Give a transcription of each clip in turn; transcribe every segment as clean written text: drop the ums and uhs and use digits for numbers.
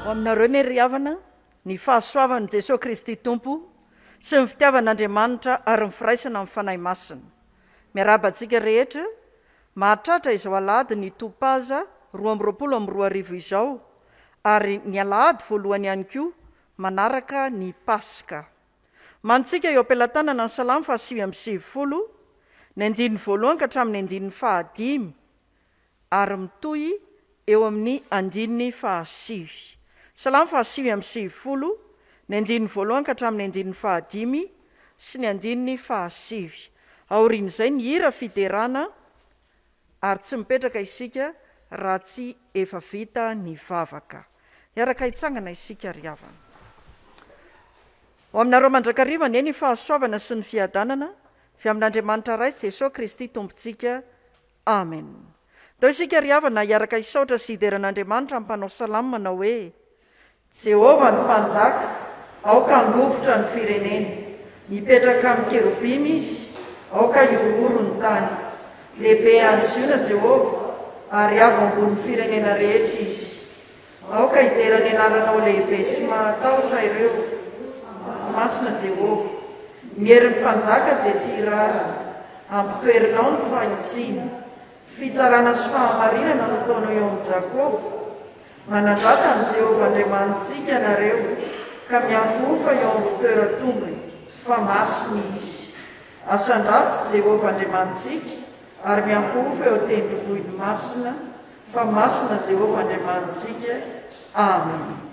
Aminareo ny ry havana, ny fahasoavan'i Jesosy Kristy Tompo sy ny fitiavan'Andriamanitra ary ny firaisana amin'ny fanahy masina. Miarabantsika rehetra, mahatratra izao alahady ny ToPaZa 2022 izao, ary ny alahady voalohany ihany koa manaraka ny Paska. Mantsika eo am-pelantanana ny salamo fa 770, ny andininy voalohany ka hatramin'ny andininy fahadimy, ary mitohy eo amin'ny andininy fahasivy. Salamo fa 770, ny andininy voalohany ka hatramin'ny andininy fahadimy sy ny andininy fahasivy. Aorian'izay ny hira fiderana, ary tsy mipetraka isika raha tsy efa vita ny vavaka. Iaraka hitsangana isika ry havana. Ho aminareo mandrakariva ny fahasoavana sy ny fiadanana avy amin'Andriamanitra ray Jesosy Kristy Tompontsika. Amen. Dao isika ry havana iaraka isaotra sy hideran'Andriamanitra ampanao salamo manao hoe: Jehovah ny mpanjaka, aoka angovotra ny firenena, mipetraka amin'ny kerobimy izy, aoka iororo ny tany. Lehibe anziona Jehovah, ary avo ambony firenena rehetra izy. Aoka hiderany anaranao lehibe sy mahatahotra ireo. Masina Jehovah, ny herin'ny mpanjaka dia tirara, ampitoerinao ny fahitsiana. Fitsarana sy fahamarinana nataonao eo amin'ny Jakoba. Manandrata ny Jehovah Andriamantsika nareo, ka miankofa eo amin'ny fitoeran-tongony, fa masina izy. Asandrato Jehovah Andriamantsika, ary miankofa eo tendrombohiny masina, fa masina Jehovah Andriamantsika. Amen.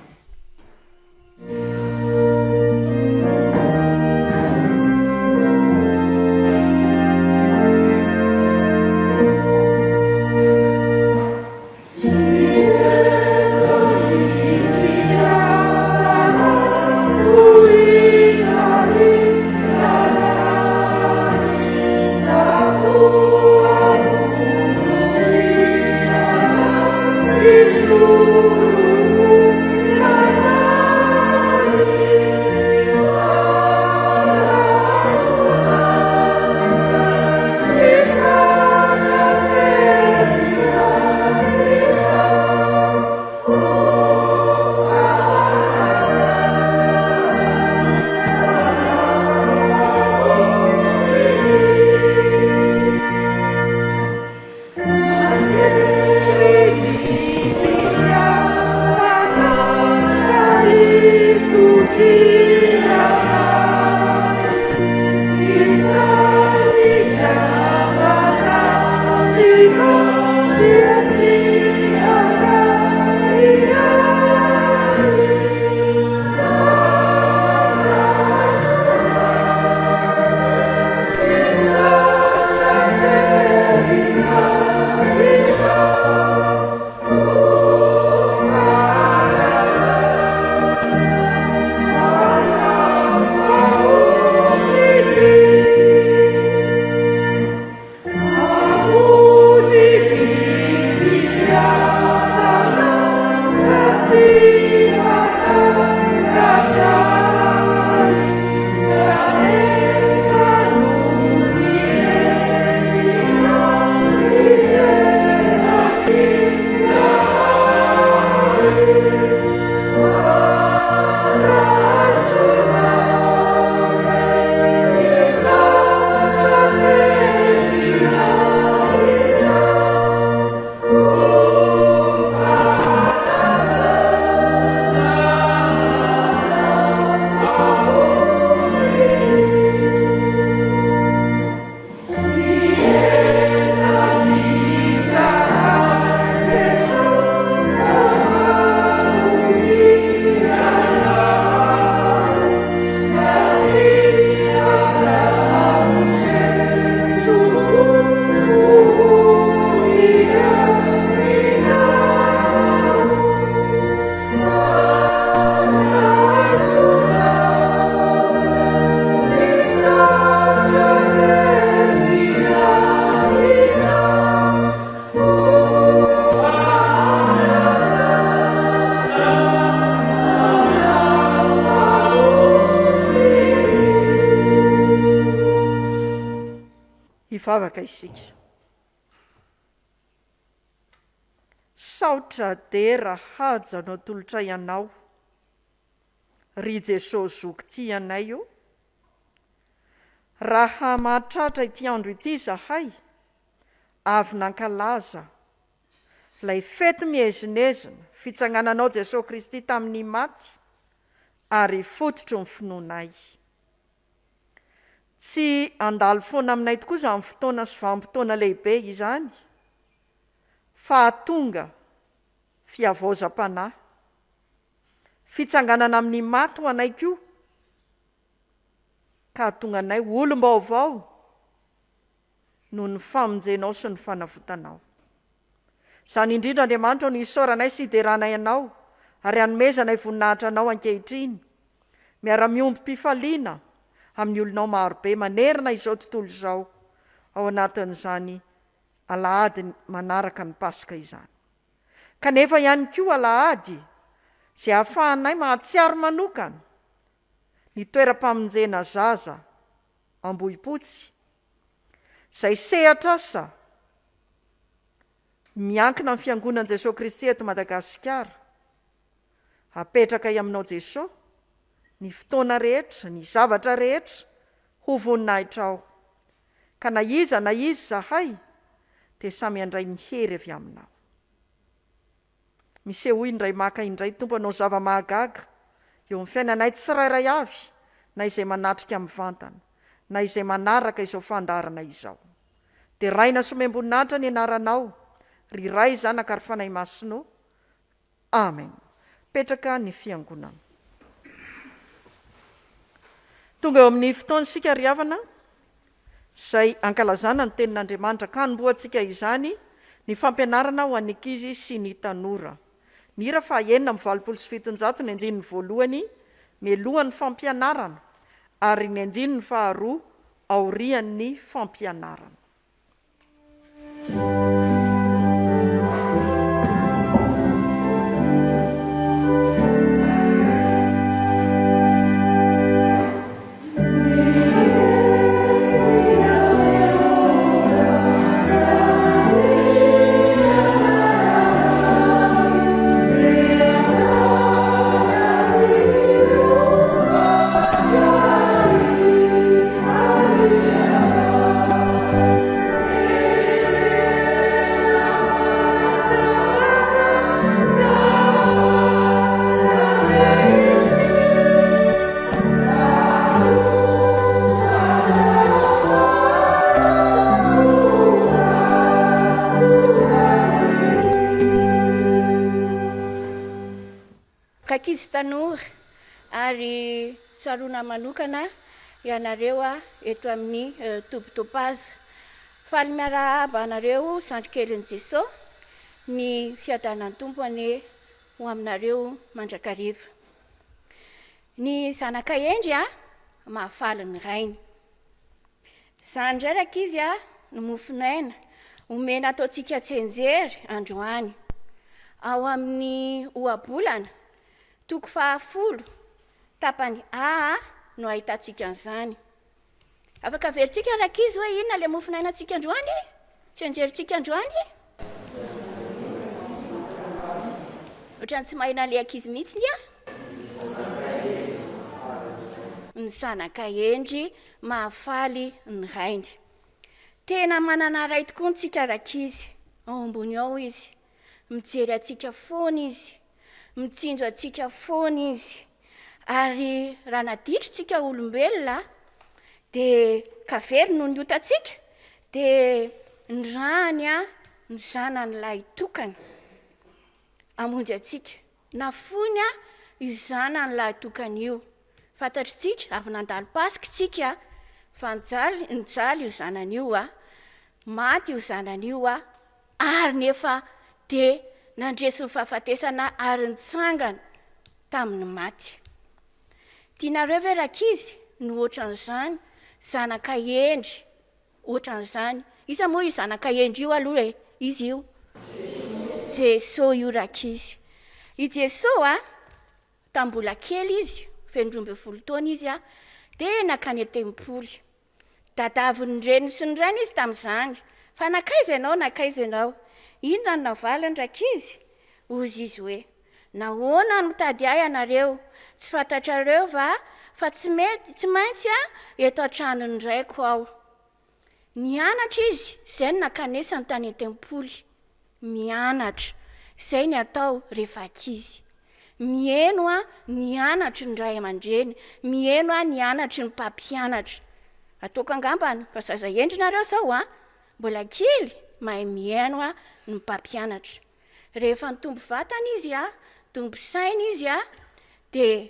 saotra dera haja no tolotra ianao, ry Jesosy zoky ty ianay io. Raha mahatratra ity andro ity zahay, avy nankalaza lay fety mihezinezina fitsangananao Jesosy Kristy tamin'ny maty, ary fototro ny finoanay. Tsy andalo foana aminay tokoa izany fotoana sy vanim-potoana lehibe izany, fa tonga fiavaozam-panahy, fitsanganana amin'ny maty ho anay koa, ka tonga anay olom-baovao noho ny famonjenao sy ny fanavotanao. Izany indrindra Andriamanitra no isaoranay sy hideranay ianao, ary hanomezanay voninahitra anao ankehitriny, miara-miombim-pifaliana amin'ny olonao marobe manerina izao tontolo izao, ao anatin'izany alahady manaraka ny Paska izany. Kanefa ihany koa alahady izay ahafahanay mahatsiaro manokana ny toeram-pamonjena zaza Ambohipotsy, izay sehatr'asa miankina amin'ny fiangonan'i Jesosy Kristy eto Madagasikara, apetraka aminao Jesosy ny fotoana rehetra, ny zavatra rehetra ho voninahitra ao, ka na iza zahay dia samy andray mihery avy aminao. Miseho indray maka indray Tompo anao zava-mahagaga eo amin'ny fiainanay tsirairay avy, na izay manatrika amin'ny vantana, na izay manaraka izao fandarana izao. Dia raina somem-boninahitra ny anaranao, ry ray zanaka ary fanahy masino. Amen. Petraka ny fiangonana. Tonga eo amin'ny fotoana sika ry havana, izay ankalazana ny tenin'Andriamanitra ka hanomboantsika izany ny fampianarana ho an'ny ankizy sy ny tanora. Ny hira fahaenina amin'ny 770 ny andininy voalohany, mialohan'ny fampianarana, ary ny andininy faharoa aorian'ny fampianarana. Ankizy tanora ary tsaroana manokana ianareo eto amin'ny ToPaZa. Faly miarahaba anareo sandry-kelin'i Jesosy, ny fiadanan'ny Tompo ane ho aminareo mandrakariva. Ny zanaka endry mahafaly ny rainy. Izany indray ankizy no mofinaina omena ataontsika tsenjery androany ao amin'ny ohabolana toko 10 tapany A no ahitantsika an'izany. Afaka averintsika ankizy hoe inona le mofinainantsika androany? Tsenjerintsika androany? Ohatrany tsy mahina le ankizy mihitsy ny zanaka endry mahafaly ny rainy. Tena manana ray tokoa ntsika rakizy, ao ambony ao izy, mijery atsika foana izy, mitsinjo atsika foana izy, ary raha naditra tsika olombelona dia kavery no ny otatsika, dia ny rany ny zanan'ilay tokana amonjy atsika, na fony io zanan'ilay tokana io. Fantatritsika avy nandalo Paska tsika fa nijaly io zanan'io maty io zanan'io ary nefa dia nandresy ny fahafatesana ary nitsangana tamin'ny maty. Tianareo ve rakizy no ohatran'izany zanaka endry ohatran'izany? Isa moa io zanaka endry io aloha izy io Jesosy io rakizy. I Jesosy tambola kely izy, 12 taona izy dia nakany tempoly. Dadaviny reny sy ny reny izy tamin'izany. Fa nakaiza ianao? Inona no navaliny rakizy? ozy izy hoe nahoana no mitady ahy ianareo, tsy fantatrareo va fa tsy maintsy eto an-tranony raiko aho. Mianatra izy, izay no nakanesany tany an-tempoly. Mianatra, izay ny atao rehefa ankizy. Mieno nianatry ny ray aman-dreny, mieno nianatry ny mpampianatra. Ataoko angambany fa zaza endrinareo zao mbola kely mahay mieno ny mpampianatra. Rehefa nitombo vatana izy tombo saina izy dia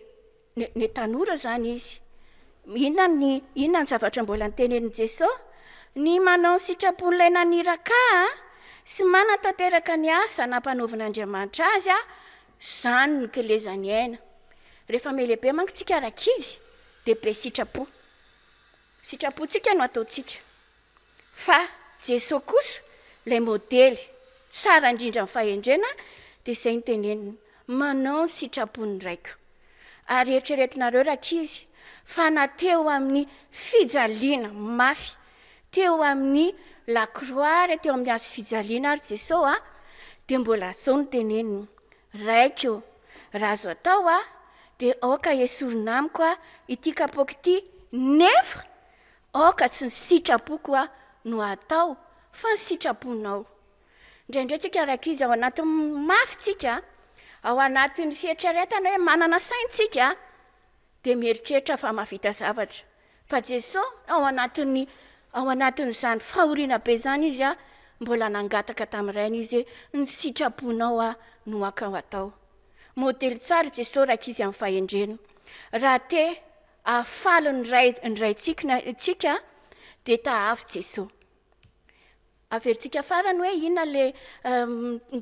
ny tanora zany izy. Inona ny zavatra mbola nitenenin Jesosy? Ny manao ny sitrapony naniraka sy manatanteraka ny asa nampanaovan'Andriamanitra azy zany ny kelezany aina. Rehefa melehibe manko tsika rakizy dia be sitrapo. Sitrapontsika no ataontsika. Fa Jesosy kosa ilay modely tsara indrindra ny fahendrena dia izay niteneniny manao ny sitrapony raiko. Ary eritreretinareo rakizy fa nateo amin'ny fijaliana mafy, teo amin'ny lakroary, teo amin'ny azy fijaliana ary Jesosy dia mbola zao no teneniny raiko raha azo atao dia aoka esorina amiko ity kapoaka ity, nefa aoka tsy ny sitrapoko no atao fa ny sitraponao. Indraindray tsika rakizy ao anatin'ny mafy tsika, ao anatin'ny fieritreretana hoe manana saintsika dia mieritreritra fa mahavita zavatra. Fa Jesosy ao anatin'izany fahoriana be zany izy mbola nangataka tamin'irainy izy ny sitraponao no akao atao. Modely tsara Jesosy rakizy amin'ny fahendrena. Raha te afaly ny raitsika dia tahavy Jesosy. Averintsika farany hoe inona le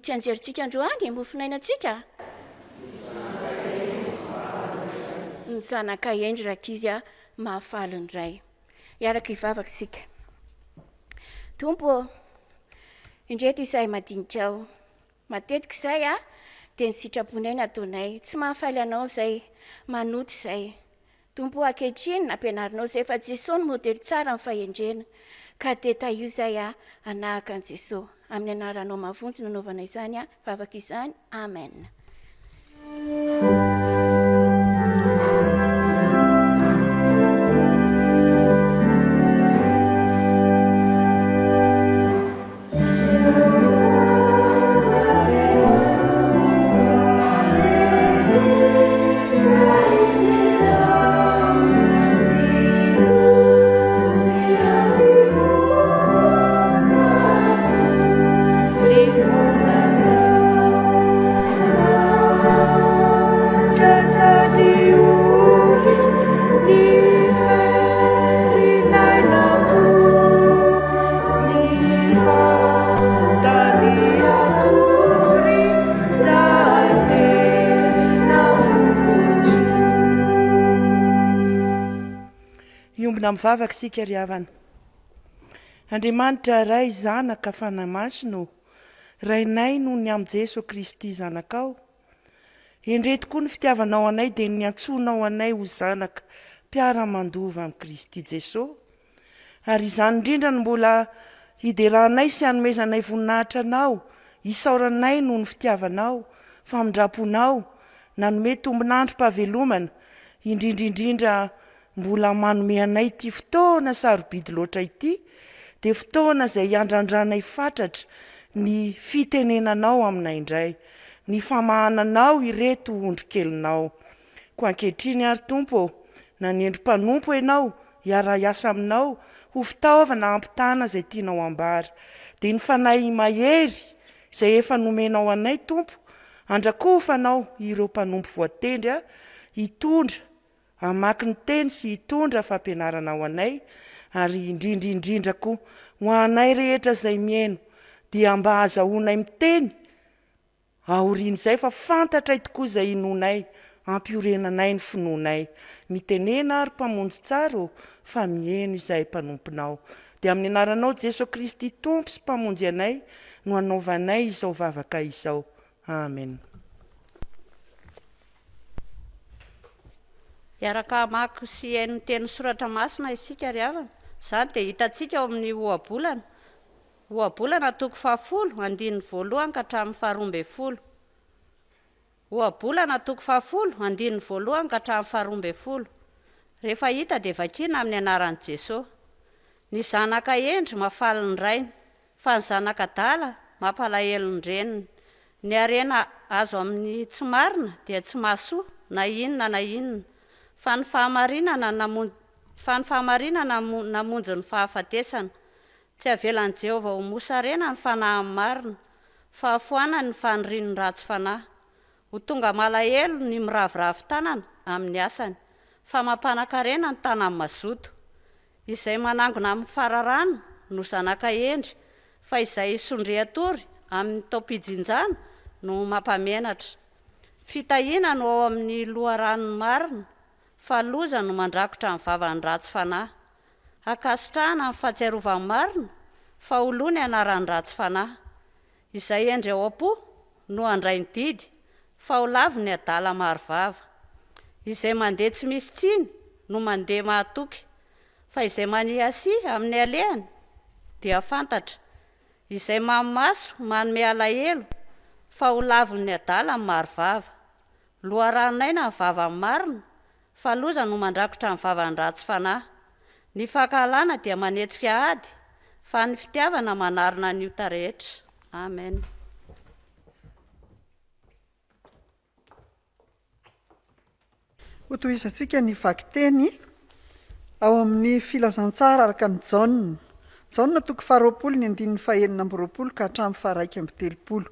ty anjerintsika androany mofinainantsika? Ny zanaka endry rakizy mahafaly ny ray. Iaraka hivavaka isika. Tompo, indreto izahay madinikao. Matetika izay dia ny sitraponay nataonay. Tsy mahafaly anao izay, manoto izay. Tompo ankehitriny nampianarinao izay fa Jesosy ny modely tsara amin'ny fahendrena. Ka dia io izay anahaka an Jesosy. Amin'ny anaranao mavonjy nanaovana izany vavaka izany. Amen. Mivavaka sika ry havana. Andriamanitra ray zanaka fanamasino, rainay no ny am' Jesosy Kristy zanakao. Indreto koa ny fitiavanao anay dia ny antsonao anay ho zanaka mpiara-mandova am' Kristy Jesosy. Ary izany indrindra no mbola hiderahanay sy hanomezanay voninahitra anao, isaoranay no ny fitiavanao, famindraponao, nanome tombonandrom-pahavelomana, indrindrindrindra mbola manome anay ty fotoana sarobidy loatra ity, dia fotoana izay andrandranay fatratra ny fitenenanao aminay indray, ny famahananao ireto ondrokelinao. Ko ankehitriny ary Tompo, na ny endrim-panompo ianao, hiara-iasa aminao, ho fitaovana ampitana izay tianao ambara. Dia ny fanay mahery izay efa nomenao anay Tompo, andrakofanao ireo mpanompo voatendry hitondra, hamaky ny teny sy hitondra fampianarana ao anay, ary indrindrindrindra koa ho anay rehetra izay mieno dia mba azahoanay miteny aoriana izay fa fantatra tokoa izay inonay, ampiorenanay ny finoanay, mitenena ary mpamonjy tsara fa mieno izay mpanomponao. Dia amin'ny anaranao Jesosy Kristy Tompo sy mpamonjy anay no anaovanay izao vavaka izao. Amen. Iaraka mako sy hain'ny teny soratra masina isika ry havana. Zany dia hitantsika ao amin'ny ohabolana. Ohabolana toko 10, andininy voalohany ka hatramin'ny 12. oabolana toko 10 andininy voalohany ka hatramin'ny 12 rehefa hita dia vakina amin'ny anaran'i Jesosy. Ny zanaka endry mafaly ny rainy, fa ny zanaka dala mampalahelo ny reniny. Ny arena azo amin'ny tsy marina dia tsy mahasoa na inona na inona, fa ny fahamarinana namonjy ny fahafatesana. Tsy avelan'i Jehovah ho mosarena ny fanahy marina, fa Fotoana ny fanirian'ny ratsy fanahy. Ho tonga malahelo ny miravoravo tanana amin'ny asany, fa mampanankarena ny tanany mazoto. Izay manangona amin'ny fararano no zanaka endry, fa izay sondriatory amin'ny taopijinjana no mampamenatra. Fitahiana no ao amin'ny loharano marina, fa loza no mandrakotra ny vavan'ny ratsy fanahy. Akasitrahana amin'ny fahatsiarovany marina, fa olony anaran'ny ratsy fanahy. Izay endry ao am-po no andrainy didy, fa ho lavo ny adala marivava. Izay mandeha tsy misy tsiny no mandeha mahatoky, fa izay maniasy amin'ny alehany dia fantatra. Izay mamaso manome alahelo, fa ho lavo ny adala marivava. Loharanonaina ny vavany marina, fa loza no mandrakotra ny vavan'ny ratsy fanahy. Ny fahakalana dia manetsika ady, fa ny fitiavana manarina ny ota rehetra. Amen. Ho tohizantsika ny vakiteny ao amin'ny filazantsara araka ny Jaona toko 20 ny andininy 9 ka hatramin'ny 130.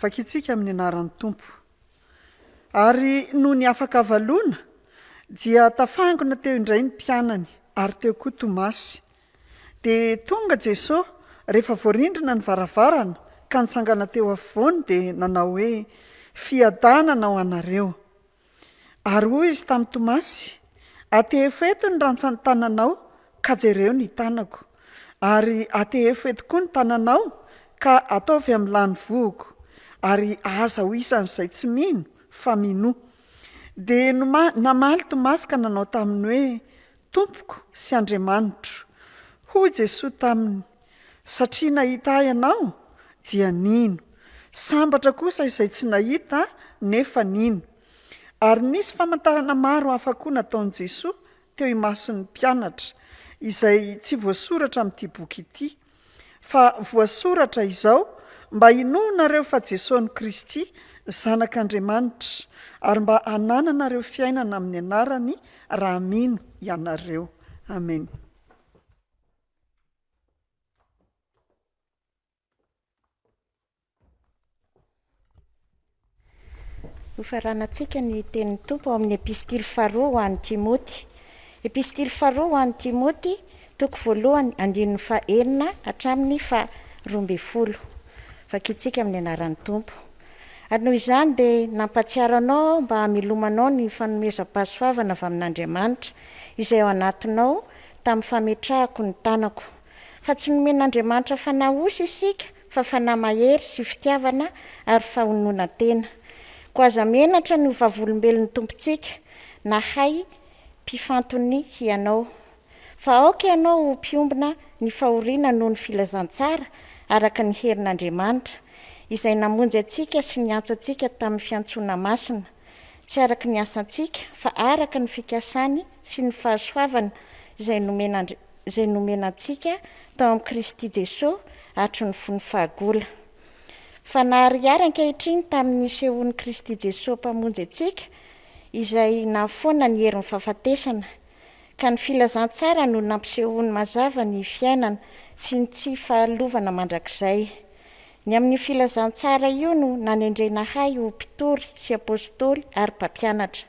Vakitsika amin'ny anaran'ny Tompo. Ary no ny afaka valona dia tafangona teo indray ny mpianany, ary teo koa Tomasy. Dia tonga Jesosy rehefa voarindrina ny varavarana ka nitsangana teo afovoany dia nanao hoe, fiadanana ho anareo. Ary hoy izy tamin'ny Tomasy, atehefo eto ny rantsany tananao ka jereo ny tanako, ary atehefo eto koa ny tananao ka ataovy amin'ny lany voko, ary aza ho isan'izay tsy mino fa mino. Dia namaly Tomasy ka nanao taminy hoe, Tompoko sy Andriamanitro. Hoy Jesosy taminy, satria nahita ianao dia nino, sambatra kosa izay tsy nahita nefa nino. Ary nisy famantarana maro hafa koa nataon'i Jesosy teo imason'ny mpianatra, izay tsy voasoratra amin'ity boky ity, fa voasoratra izao mba hinoanareo fa Jesosy ny Kristy, zanak'Andriamanitra, ary mba hanananareo fiainana amin'ny anarany raha mino ianareo. Amen. Hofaranantsika ny tenin'ny Tompo amin'ny epistily 2 ho an'ny Timoty. Epistily 2 ho an'ny Timoty, toko 1 andininy 9 hatramin'ny 12. Vakitsika amin'ny anaran'ny Tompo. Ary noho izany dia nampatsiaro anao mba hamelomanao ny fanomezam-pahasoavana avy amin'Andriamanitra izay ao anatinao tamin'ny fametrahako ny tanako. Fa tsy nomen'Andriamanitra fanahy osy isika, fa fanahy mahery sy fitiavana ary fahonoana tena. Koa aza menatra ny vavolombelon'ny tompontsika, na hay mpifantony ianao. Fa aoka ianao ho mpiombona ny fahoriana noho ny filazantsara araka ny herin'Andriamanitra, izay namonjy antsika sy ny antso antsika tamin'ny fiantsoana masina, tsy araka ny asantsika, fa araka ny fikasany sy ny fahasoavana izay nomena antsika tao amin'ny Kristy Jesosy hatry ny fony fahagola. Fa nahariary ankehitriny tamin'ny sehoan'i Kristy Jesosy mpamonjy antsika, izay nahafoana ny herin'ny fahafatesana, ka ny filazantsara no nampisehoany mazava ny fiainana sy ny tsy fahalovana mandrakizay. Ny amin'ny filazantsara io no nanendrena hay ho mpitory sy apôstôly ary mpampianatra.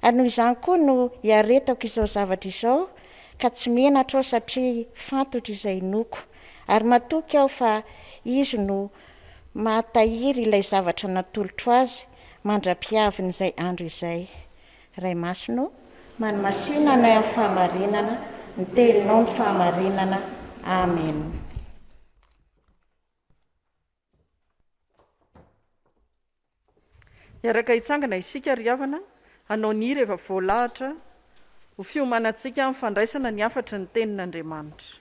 Ary noho izany koa no hiaretako izao zavatra izao, ka tsy menatra aho satria fantotra izay noko, ary matoky aho fa izy no mahatahiry ilay zavatra natolotro azy mandra-piaviny izay andro izay. Ray masino, manomasinana amin'ny fahamarinana, ny teninao ny fahamarinana. Amen. Iaraka hitsangana isika ry havana, hanao ny rehefa voalahatra, ho fiomanantsika amin'ny fandraisana ny afatry ny tenin'Andriamanitra.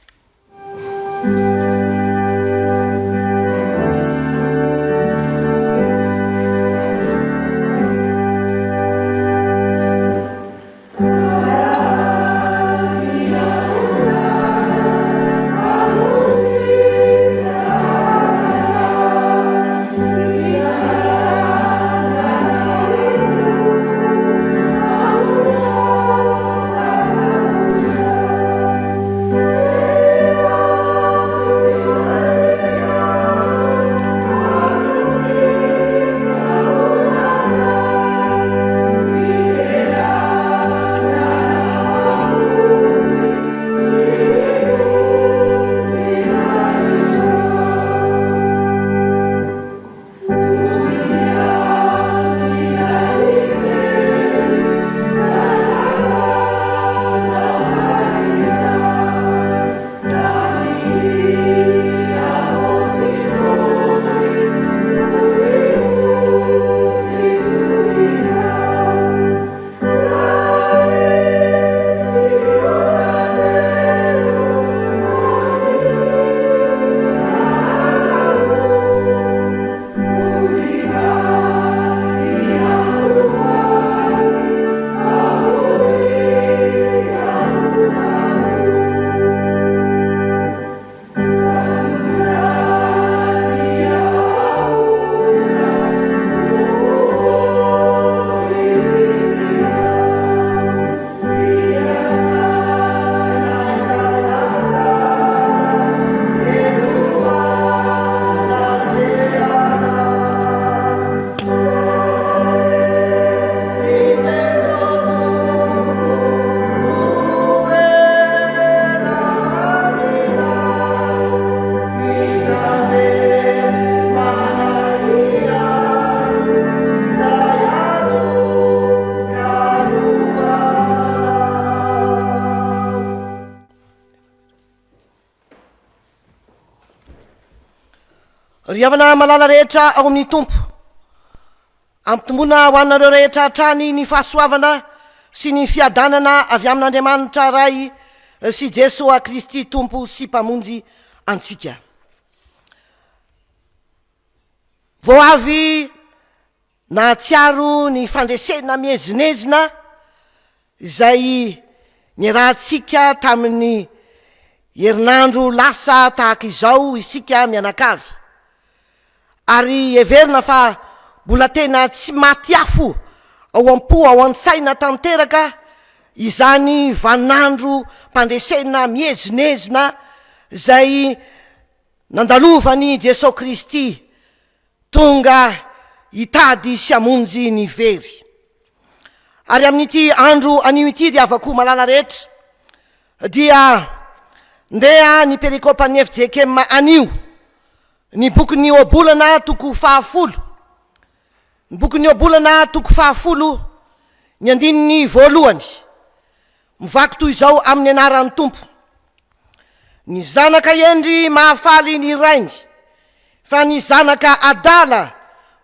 riavana malala rehetra ao amin'ny tompo, ampitombona ho anareo rehetra hatrany ny fahasoavana sy ny fiadanana avy amin'Andriamanitra ray sy Jesosy Kristy tompo sy mpamonjy antsika. Vao avy nahatsiaro ny fandresena mihezinezina izay niarahantsika tamin'ny herinandro lasa tahaka izao isika mianakavy, ary heverina fa mbola tena tsy maty afo ao am-po ao an-tsaina tanteraka izany vaninandro mpandresena mihezinezina izay nandalovany Jesosy Kristy tonga hitady sy hamonjy ny very. Ary amin'ity andro anio ity dia avako malala rehetra dia ndeha ny perikopany FtvFjkm anio, ny bokyny oabolana toko 10, ny bokyny oabolana toko 10 ny andininy voalohany, mivaky toy izao amin'ny anaran'ny tompo: ny zanaka endry mahafaly ny rainy, fa ny zanaka adala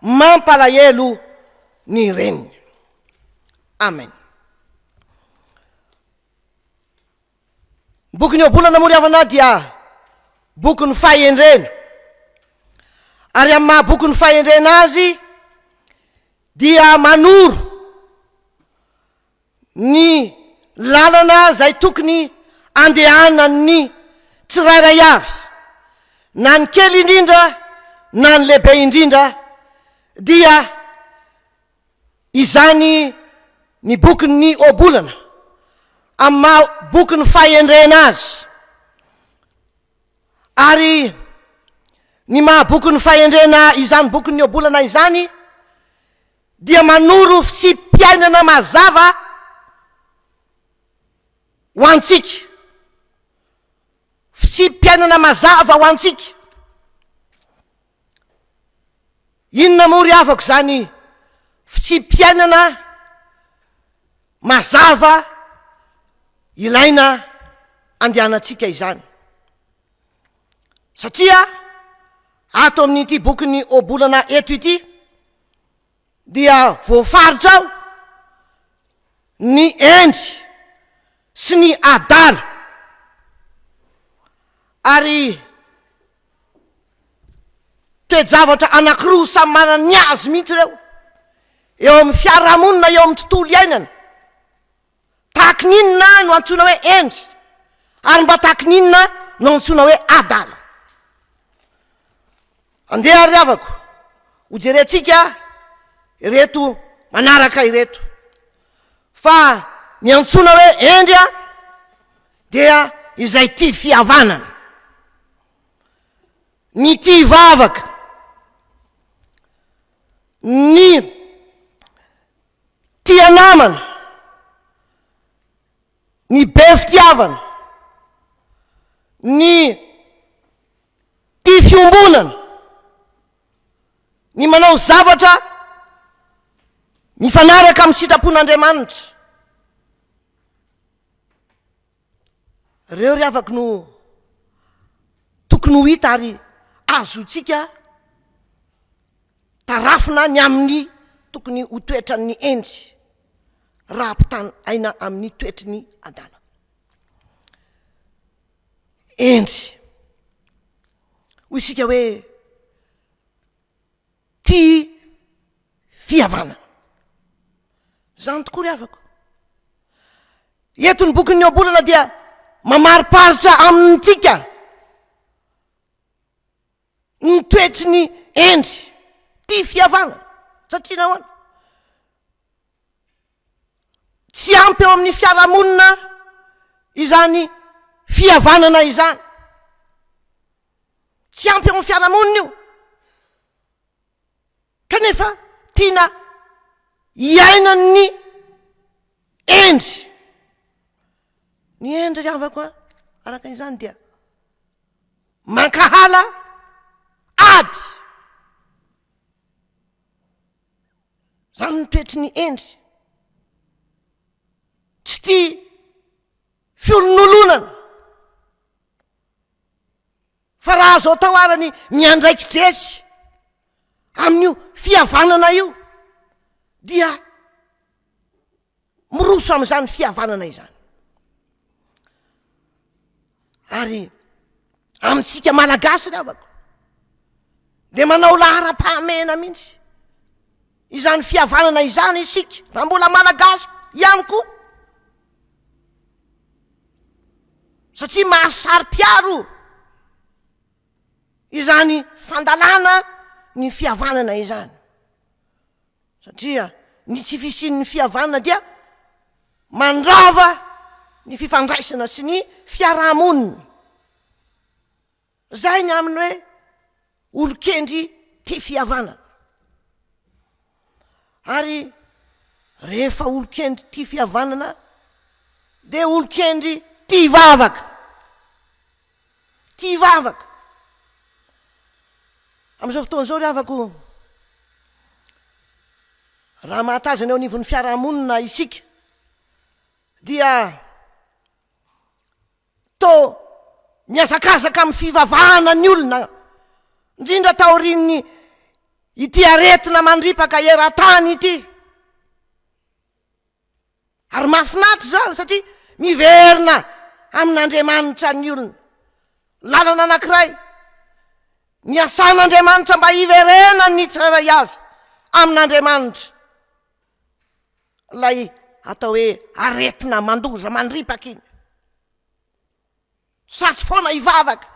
mampalahelo ny reniny. Amen. Boky ny oabolana moa ry havana dia boky ny fahendrena, ary amin'ny maha boky ny fahendrena azy dia manoro ny lalana zay tokony andehanan'ny tsirairay avy, na ny kely indrindra na ny lehibe indrindra, dia izany ny boky ny oabolana amin'ny maha boky ny fahendrena azy. Ary ny maha boky ny fahendrena izany boky ny oabolana izany dia manoro fitsim-piainana mazava ho antsika, fitsim-piainana mazava ho antsika. Inona moa ry havako zany fitsim-piainana mazava ilaina andehanantsika izany? Satria ato amin'ity boky ny oabolana eto ity dia voafaritra ao ny endry sy ny adala, ary toe-javatra anankiroa samy manana ny azy mihitsy reo eo amin'ny fiarahamonina, eo amin'ny tontolo iainana. Tahaka ninona no antsoina hoe endry, ary mba tahaka ninona no antsoina hoe adala. Andeha ry havako ho jerentsika ireto manaraka ireto, fa ny antsoina hoe endry dia izay tia fihavanana, ny tia vavaka, ny tia namana, ny be fitiavana, ny tia fiombonana, ny manao zavatra mifanaraka amin'ny sitrapon'Andriamanitra. Reo ry havako no tokony ho hita ary azotsika tarafina ny amin'ny tokony ho toetran'ny endry raha ampitany aina amin'ny toetry adala. Endry ho isika hoe tia fihavana, zany tokoa ry havako. Eto ny boky ny oabolana dia mamariparitra amintsika ny toetry ny endry tia fihavana. Satria nahoana tsy ampy eo amin'ny fiarahamonina izany fihavanana izany, tsy ampy eo amin'ny fiarahamonina io, kanefa tiana iainan'ny endry. Ny endry ry havako araka izany dia mankahala ady, zany ny toetry ny endry. Tsy tia fiolonolonana, fa raha zao tao arany miandraikitresy amin'io fihavanana io dia miroso am'izany fihavanana izany. Ary amitsika malagasy ravako de manao lahara-pahamena mihitsy izany fihavanana izany isika raha mbola malagasy ihany koa, satria mahasari-piaro izany fandalana ny fihavanana izany, satria ny tsy fisin'ny fihavanana dia mandrava ny fifandraisana sy ny fiarahamonina. Zay ny aminy hoe olon-kendry ty fihavanana. Ary rehefa olon-kendry ty fihavanana de olon-kendry ty vavaka, ty vavaka. Am'izao fotoana zao ry havako, raha mahatazana eo anivon'ny fiarahamonina isika dia to miazakazaka amin'ny fivavahana ny olona, indrindra taorian'ny ity aretina mandripaka era-tany ity. Ary mahafinaritra zany satria miverina amin'Andriamanitra ny olona. Lalana anankiray ny asan'Andriamanitra mba hiverena ny tsirairay avy amin'Andriamanitra, lay atao hoe aretina mandoza mandripaka iny. Satsy foana hivavaka.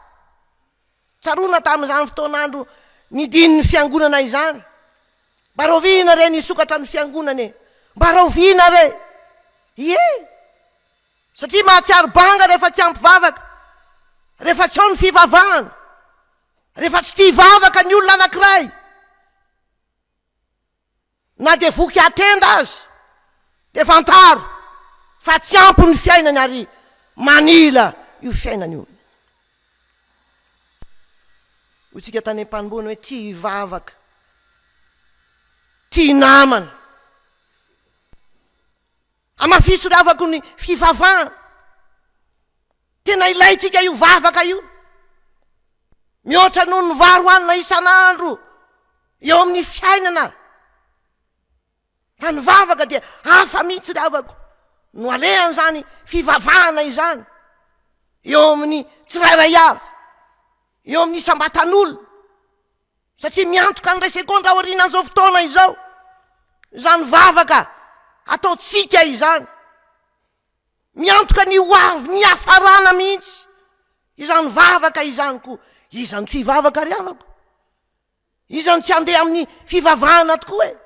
Tsarona tamin'izany fotoanandro nidin'ny fiangonana izany, mba roviana re nisokatra ny fiangonana e, mba roviana re. Ie, satria mahatsiaro banga rehefa tsy ampivavaka, rehefa tsy ao ny fivavahana, rehefa tsy tia hivavaka ny olona anankiray, na de voky atenda azy de fantaro fa tsy ampy ny fiainany ary manila io fiainany io. Hotsika tany am-panomboana hoe tia hivavaka, tia namana. Amafiso ravako ny fivavahana. Tena ilaitsika io vavaka io. Mihoatra noho ny varo hanina isan'andro eo amin'ny fiainana. Fa ny vavaka dia hafa mihitsy ravako no alehan zany fivavahana izany eo amin'ny tsirairay avy, eo amin'ny isam-batan'olona, satria miantoka ny ray sekondra aorianan'izao fotoana izao izany vavaka ataotsika izany, miantoka ny hoavy ny hafarana mihitsy izany vavaka izany koa. Izany tsy hivavaka ry havako, izany tsy handeha amin'ny fivavahana tokoa e,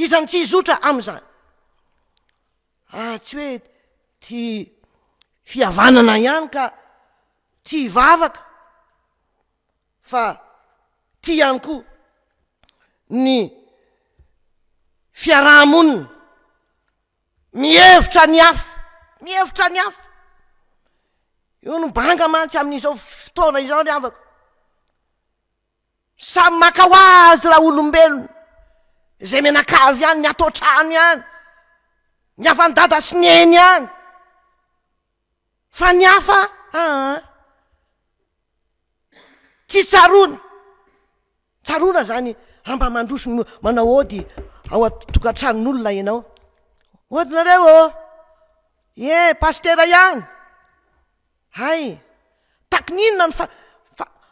izany tsy hizotra am'izany. Tsy hoe ty fihavanana ihany ka ty hivavaka, fa ty ihany koa ny fiarahamonina mihevitra ny hafa, mihevitra ny hafa. Io no banga mantsy amin'izao fotoana izao ny havako. Samy maka ho azy raha olombelona, zay menakavy ihany, ny atao-trano ihany, ny avandada sy ny eny ihany. Fa ny hafa tsy tsarona. Tsarona zany amba mandroso manao ody ao atokantranon'olona ianao. Odinareo o, ie pastera ihany. Hay, takininona ny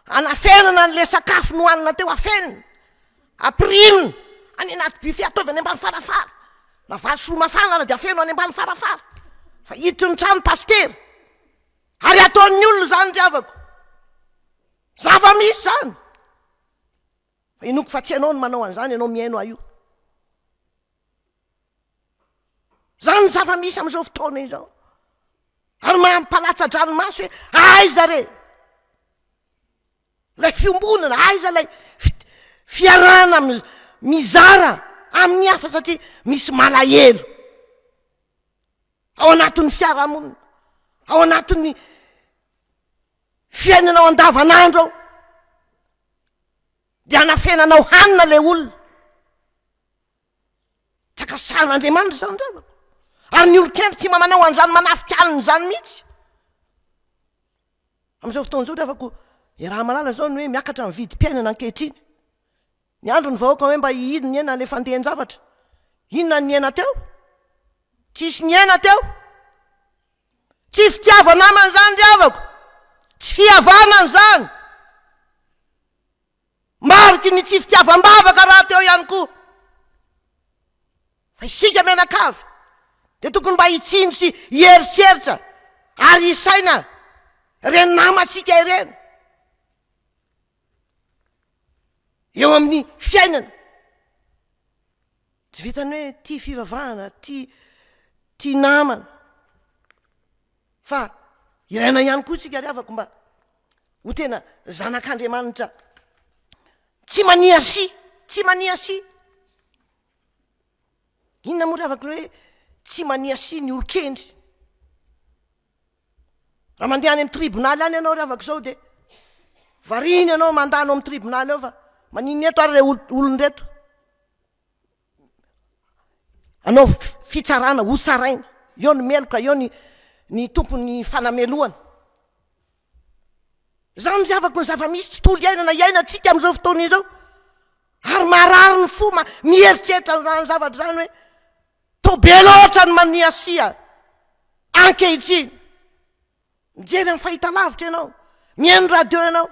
anafenana n'le sakafo nohanina teo, afenina, Aprily any anaty buffet ataovy any ambany farafara, na vary soa mafana de afeno any ambany farafara, fa hiditry ny trano pastera. Ary ataon'ny olona zany riavako, zava-misy zany. Fa inoko fa tsy ianao no manao an'izany, ianao miaino io. Zany zava-misy am'izao fotoana izao. Ary mampalatsa-dranomaso hoe aiza re lay fiombonana, aiza lay fiarana mizara amin'ny hafa, satria misy malahelo ao anatin'ny fiarahamonina, ao anatin'ny fiainanao andavanandro ao, de anafenanao hanina le olona. Tsy akasan'Andriamanitra zany ravako. Ary ny olo-kendry tsy manao an'izany, manafik'alina zany mihitsy. Am'izao fotoana zao ravako raha malala zao ny hoe miakatra ny vidim-piainana ankehitriny. Ny andro ny vahoaka hoe mba hiino ny ena le fandehan-javatra. Inona ny ena teo? Tsisy ny ena teo. Tsy fitiavana namana zany ry havako. Tsy fihavanana zany. Mariky ny tsy fitiavam-bavaka raha teo ihany koa. Fa isika menakavy de tokony mba hitsino sy hieritreritra ary isaina reny namatsika ireny eo amin'ny fiainana. Tsy vitany hoe tia fivavahana, tia namana, fa ilaina ihany koa tsika ry havako mba ho tena zanak'Andriamanitra tsy mania sy, tsy mania sy. Inona moa ry havako hoe tsy mania sy ny olon-kendry? Raha mandeha any amin'ny tribonaly any ianao ry havako zao de variny ianao mandalo amin'ny tribonaly ao fa maninona eto ary le olon-dreto? Anao fitsarana, hotsaraina. Eo ny meloka, eo ny tompony fanamelohana. Zany ry havako ny zava-misy tsy toly iaina tsika amin'izao fotoana izao. Ary marary ny fo mieritreritra ny zavatra zany hoe tobe loatra ny mania sia ankehitriny. Mijery amin'ny fahitalavitra ianao, mihaino radio ianao,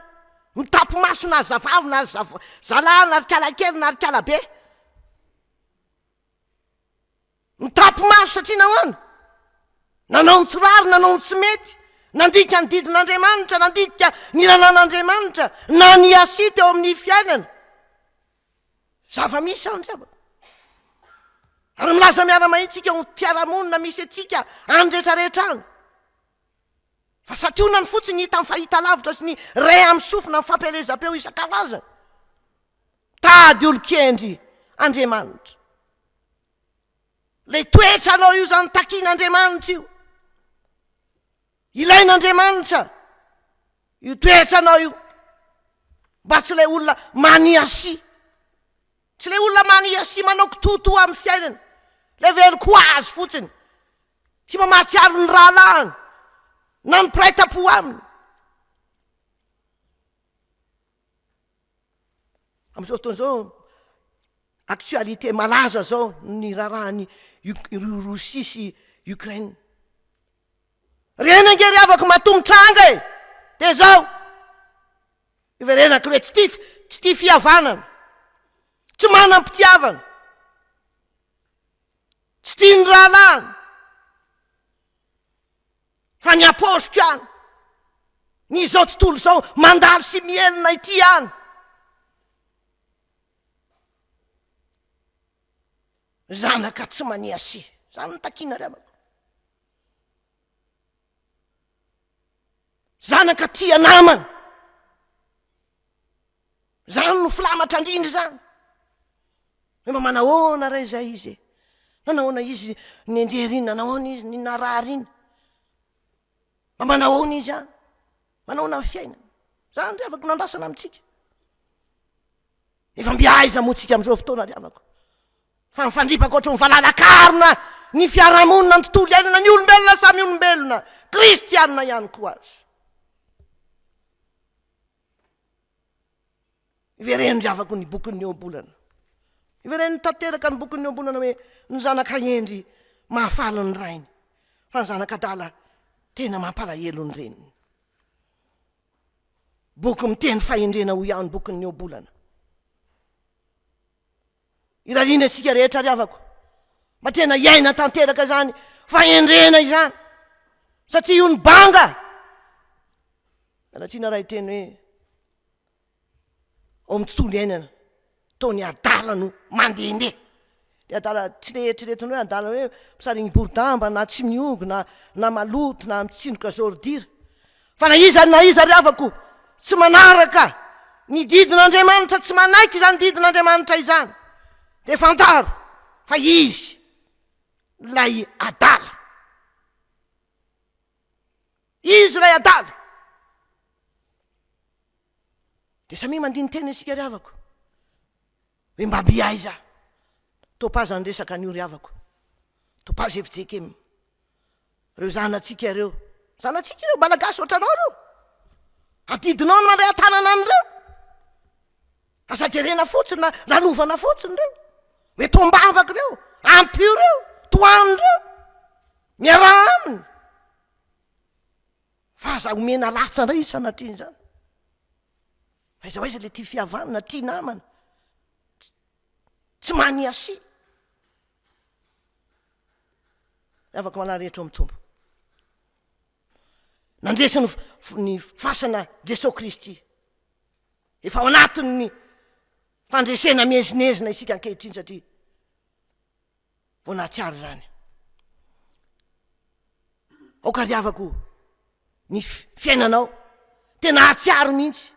mitapo maso na zavavy na zalahy na rikala-kely na rikala-be. Mitapo maso satria nahoana? Nanao ny tsy rary, nanao ny tsy mety, nandika ny didin'Andriamanitra, nandika ny lalàn'Andriamanitra, na ny asi teo amin'ny fiainana. Zava-misy any ry havako. Ary milaza miara-mahitsika ny fiarahamonina misy atsika any rehetrarehetra any. Fa sationany fotsiny hita amin'ny fahitalavitra sy ny ray amin'ny sofina ny fampelezam-peo isan-karazany. Tady olon-kendry Andriamanitra. Le toetranao io zany takian'Andriamanitra io. Ilain'Andriamanitra io toetranao io. Mba tsy le olona mania sy. Tsy le olona mania sy manao kitoto amin'ny fiainana. Le veloko azy fotsiny. Tsy mba mahatsiaro ny rahalahiny. Na ny piraita-po aminy. Amin'izao fotoana izao actualité malaza zao ny raharahan'ny Rosia sy Ukraine. Rena nge ry havako matombotranga e. De zao iverenako hoe tsy tia fihavanana, tsy manam-pitiavana, tsy tia ny rahalahiny, fa ny apôstro any ny zao tontolo zao mandalo sy mielina ity any. Zanaka tsy mania sy. Zany ny takiana ry havako. Zanaka tia namana. Zany no filamatra andrindry zany. Mba manahoana ray zay izy. Manahoana izy ny anjeriny, manahoana izy ny narariny. Mba manahoana izy any. Manahoana amin'ny fiainana. Zany ry havako nandrasana amintsika. Efa mbiaiza moa tsika amin'izao fotoana ry havako. Fa mifandripaka ohatry ny valalakarona ny fiarahamonina ny tontolo iainana ny olombelona samy olombelona kristianina ihany koa azy. Ivereny ry havako ny bokin'ny Ioambolana. Ivereny tanteraka ny bokin'ny Ioambolana hoe ny zanak'ahendry mahafaly ny rainy, fa ny zanak'adala tena mampalahelo ny reniny. Boky miteny fahendrena ho ihany bokin'ny Ioambolana. Irariana sika rehetra ry havako. Mba tena iaina tanteraka zany fahendrena izany. Satria io ny banga. Ratsiana raha iteny hoe ao amin'ny tontolo iainana tony adala no mandehandeha. De adala tsy retiny hoe adala hoe misarigny bordamba na tsy miogo na maloto na mitsindroka zordira. Fa na iza ry havako tsy manaraka ny didin'Andriamanitra, tsy manaiky izany didin'Andriamanitra izany. De fantaro fa izy lay adala. Izy lay adala. De samy mandiny tena isika ry havako. Hoe mba biaiza. ToPaZa ny resaka an'io ry havako. ToPaZa FtvFjkm. Reo zanatsika reo. Zanatsika reo malagasy ohatranao reo. adidinao mandray an-tanana an'ireo asajerena fotsiny na lalovana fotsiny reo hoe tombavaka reo ampio reo toany reo miaraha aminy fa aza omena latsa ndray izy sanatriny zany fa iza ho aiza le tia fihavanana tia namana tsy mani asi afaka malany rehetra eo mitombo nandresy ny fasana Jesosy Kristy efa ao anatin'ny fandresena miezinezina isika ankehitriny satria vonatsiary zany aokariavako ny fiainanao tena atsiary mihitsy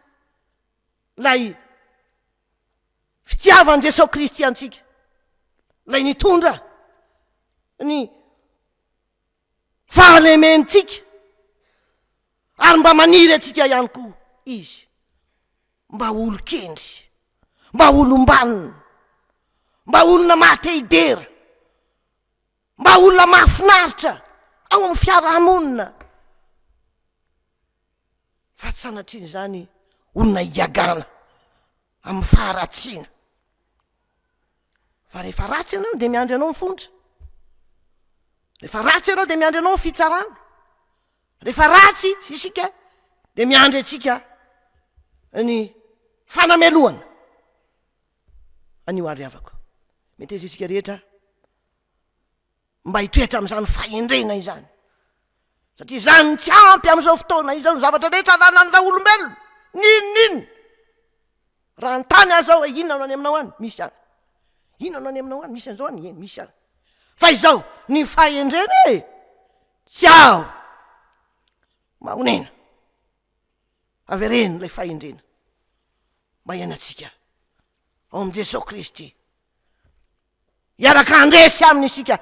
lay fitiavan' Jesosy Kristy antsika lay nitondra ny fahalementsika ary mba maniry atsika ihany koa izy mba olo kendry mba olombanina mba olona matehidera mba olona mahafinaritra ao amin'ny fiarahamonina fa tsy sanatriny zany olona iagana amin'ny faharatsiana fa rehefa ratsy ianao de miandry anao mifondra rehefa ratsy ianao de miandry anao fitsarana rehefa ratsy isika de miandry atsika ny fanamelohana anio ariavako mety izy isika rehetra mba hitoetra am'izany fahendrena izany satria zany tsy ampy am'izao fotoana izao ny zavatra rehetra nanan'ra olombelona ninonino raha antany azao hoe inona no any aminao any misy any inona no any aminao any misy an'izao any misy any fa izao ny fahendrena e tsy ao mahonena avereno lay fahendrena mba hiainatsika ao am' Jesosy Kristy iaraka andresy aminy isika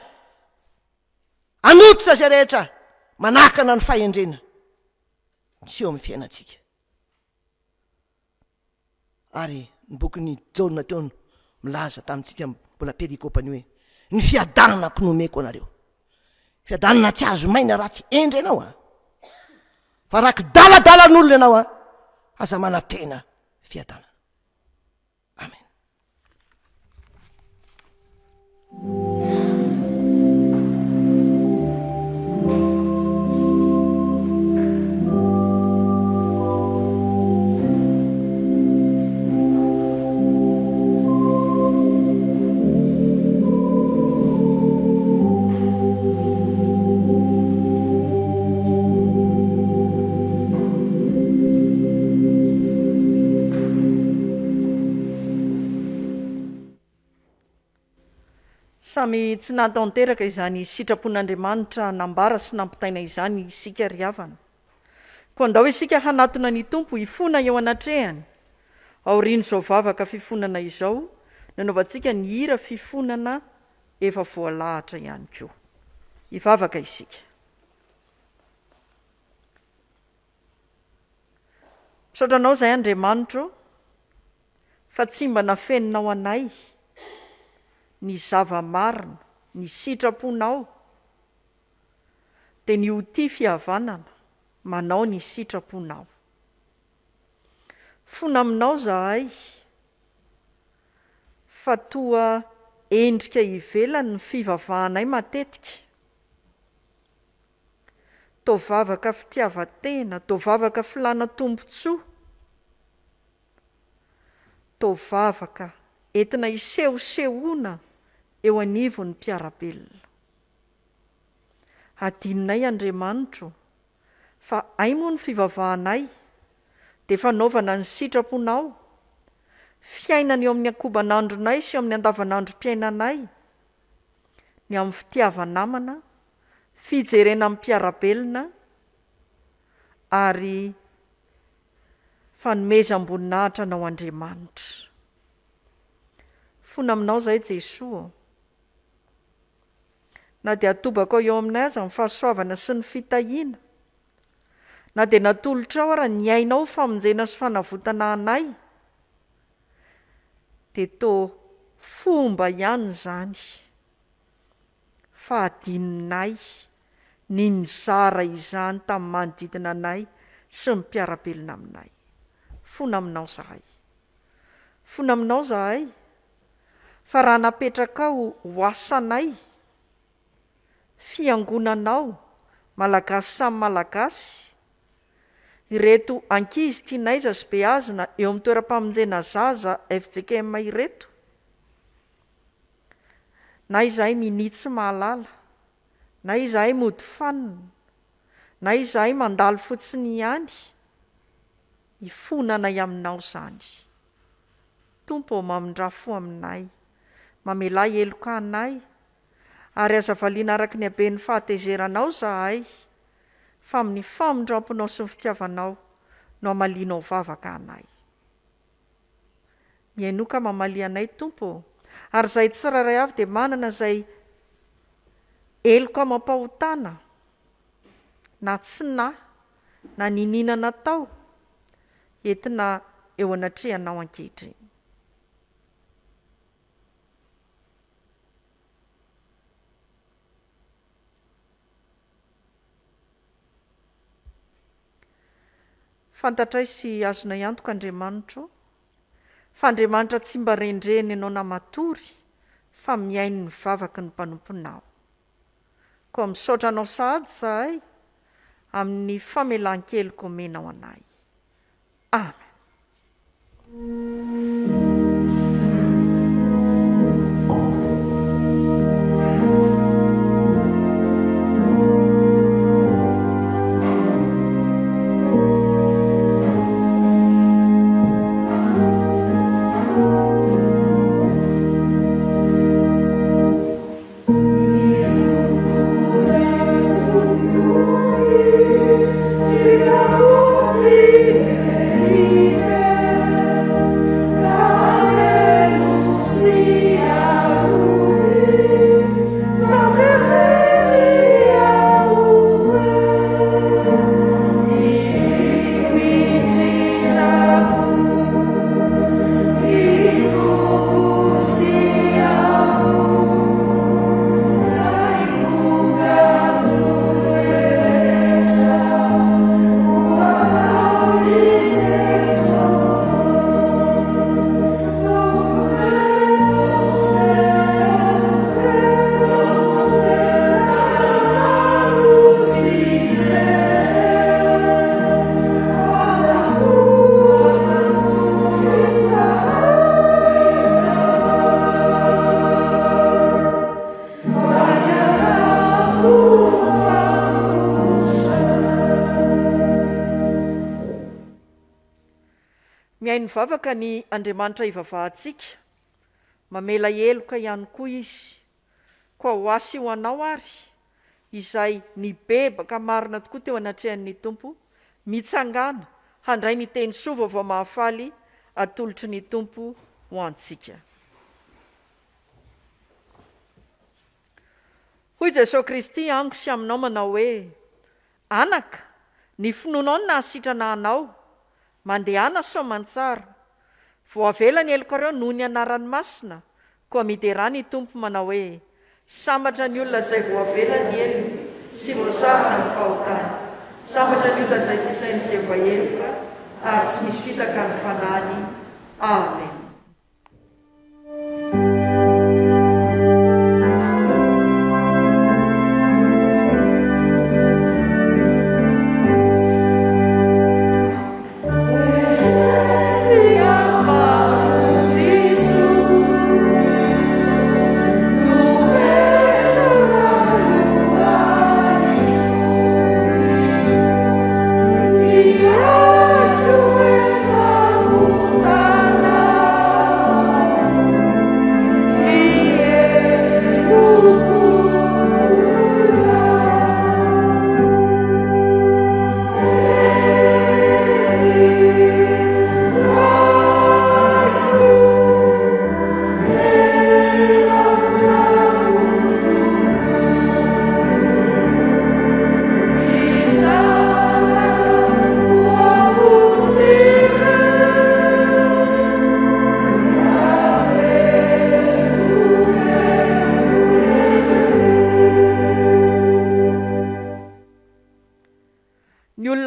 anototra zay rehetra manakana ny fahendrena tsy eo amin'ny fiainatsika ary ny bokyny Jaona teo milaza tamitsika mbola perikopany hoe ny fiadanako nomeko anareo fiadanana tsy azo maina raha tsy endry ianao fa raky daladalan'olona ianao aza manatena fiadanana. Amen. Samy tsy natanteraka izany sitrapon'Andriamanitra nambara sy nampitaina izany isika ry havana. Koa ndao isika hanatona ny Tompo hifona eo anatrehany. Aoriany izao vavaka fifonana izao, nanaovantsika ny hira fifonana efa voalahatra ihany koa. Hivavaka isika. Misaotranao izay Andriamanitra, fa tsy mba nafeninao anay ny zava-marina, ny sitraponao, dia ny oti fihavanana, manao ny sitraponao. Fona aminao zahay, fa toa endrika ivelany ny fivavahanay matetika. Tovavaka fitiavatena, tovavaka filana tombontsoa, tovavaka entina isehosehoana eo anivon'ny mpiarabelona. Adinonay Andriamanitra, fa ay moa ny fivavahanay, dia fanaovana ny sitraponao, fiainana eo amin'ny ankobanandronay sy eo amin'ny andavanandrom-piainanay, ny amin'ny fitiavanamana, fijerena amin'ny mpiarabelona, ary fanomezam-boninahitra anao Andriamanitra. Fona aminao zay Jesosy, na dia atobaka eo aminay aza ny fahasoavana sy ny fitahiana, na dia natolotra ao raha ny ainao famonjena sy fanavotana anay, dia toa fomba ihany zany, fa adininay ny nizara izany tamin'ny manodidina anay sy mipiarabelona aminay. Fona aminao zahay. Fona aminao zahay, fa raha napetraka ao ho asanay, fiangonanao, malagasy samy malagasy, ireto ankizy tia 𝙗𝙗 𝙃𝙗𝙗 eo amin'ny toeram-pamonjena zaza FJKM ireto, na izahay minitsy mahalala, na izahay mody fanina, na izahay mandalo fotsiny ihany, ifonanay aminao zany. Tompo mamindra-fo aminay, mamela heloka anay, ary azavaliana araka ny haben'ny fahatezeranao zahay, fa amin'ny famindramponao sy ny fitiavanao no amalianao vavaka anay. Miainoka mamaly anay Tompo, ary izay tsiraray avy dia manana izay heloka mampahotana, na tsy na nininana tao, entina eo anatrehanao ankehitriny. Fantatray sy azona iantoka Andriamanitro, fa Andriamanitra tsy mba rendreny ianao namatory, fa miaino ny vavaky ny mpanomponao. Koa misaotra anao sahady zahay amin'ny famelan-keloka omenao anay. Amen. Miaino vavaka ny Andriamanitra ivavahantsika, mamela heloka ihany koa izy, koa ho asy ho anao ary, izay nibebaka marina tokoa teo anatrehan'ny Tompo, mitsangana, handray ny teny soa vaovao mahafaly, atolotry ny Tompo ho antsika. Hoy Jesosy Kristy amiko sy aminao manao hoe, anaka, ny finoanao no nahasitrana anao, mandehana soamantsara, voavela ny helokareo noho ny anaran'ny masina, koa midera ny Tompo manao hoe, sambatra ny olona izay voavela ny elony sy voasarona ny fahotana, sambatra ny olona izay tsy sainy Jehova heloka, ary tsy misy fitaka ny fanahiny. Amen.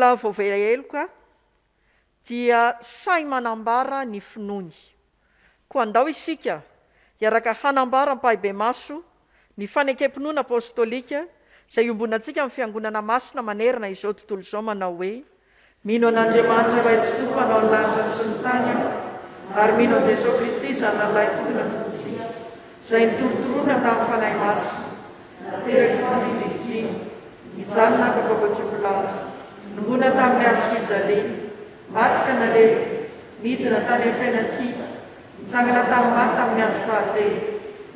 mbola voaveeloka dia say manambara ny finoany. Koa andao isika iaraka hanambara mpahibe maso ny fanekempinoana apôstôlika izay ombonantsika amin'ny fiangonana masina manerana izao tontolo izao manao hoe: mino an'Andriamanitra raha tsy tompo anao ny lanitra sy ny tany ary mino an' Jesosy Kristy zanalahy tokona tompontsika izay nitorotoroana tamin'ny fanahy masina nateraka tamin'ny Virjiny nijanona Pontsy Pilato nombona tamin'ny hazo fijaliana maty ka nalefa midina tany amin'ny fiainantsika nitsangana tamin'ny maty tamin'ny andro fahatelo